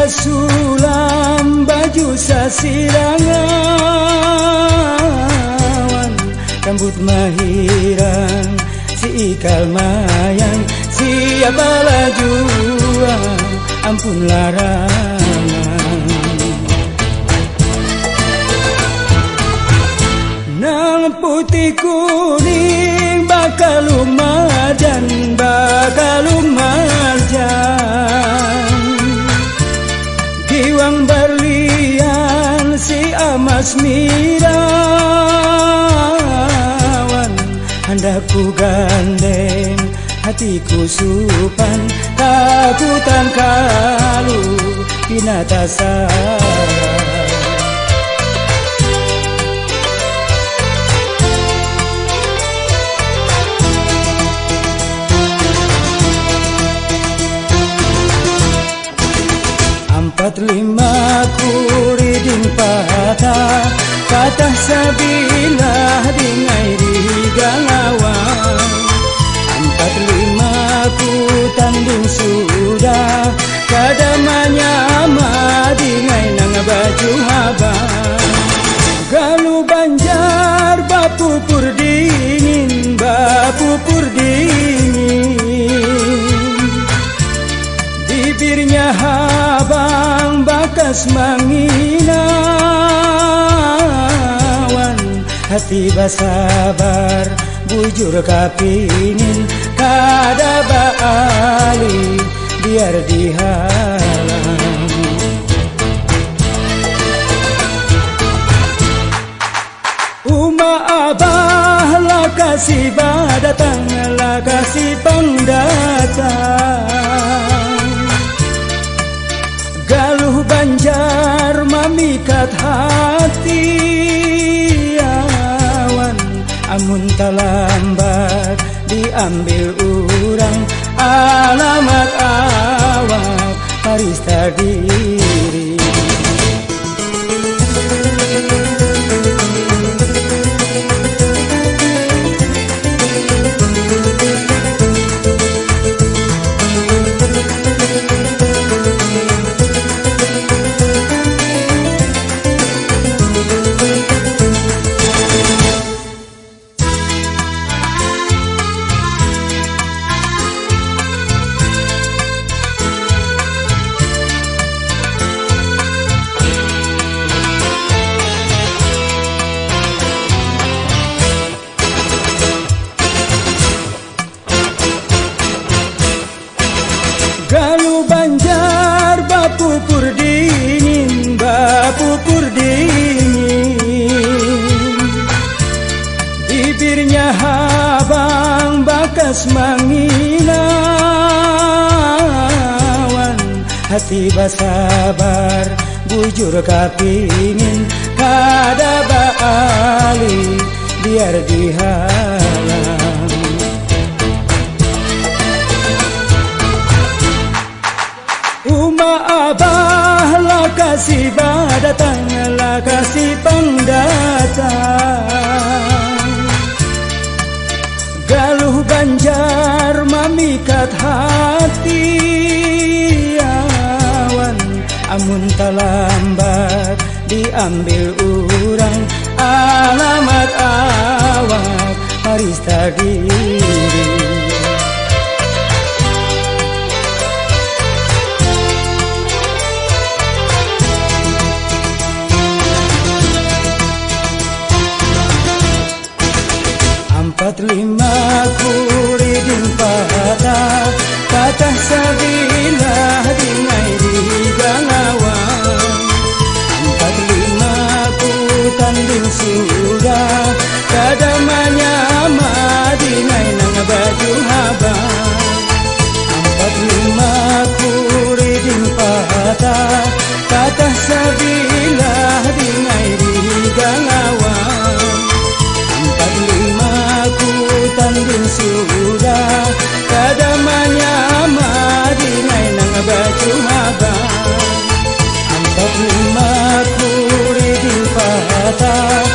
sulam baju sasirangan, rambut mahiran si ikal mayang, siapa lajuang ampun larangan. Nang putih kuning bakal lumajan, bakal lumajan, giwang berlian si amas mirawan, hendak ku gandeng hatiku supan, takutan kalu pinata sarang. Empat lima kuriding patah, patah sabilah dingai di galawang. Empat lima ku tanding sudah, kadamanya madingai nang baju habang. Galu Banjar bapupur dingin, bapupur dingin, bibirnya habang bakas manginawan, hati basabar bujur kapingin, kada baali biar dihalang. Uma abah lah kasih badatang, lah kasih pangdatang. Galuh Banjar mamikat hati awan, amun talambat diambil urang, alamat awak parista diri. Galuh Banjar bapupur dingin, bapupur dingin, bibirnya habang bakas manginawan, hati basabar bujur kapingin, kada baali biar dihalang. Uma abah lah kasih badatang, lah kasih pangdatang. Galuh Banjar mamikat hati awan, amun talambat diambil urang, alamat awak parista diri. Empat lima kuriding patah, patah sabilah dingai di galawang. Empat lima ku tanding sudah, kadamanya madingai nang baju habang. Empat lima kuriding patah, patah sabilah dingai di galawang. Empat lima ku tanding sudah, kadamanya madingai nang baju habang. Empat lima ku riding patah,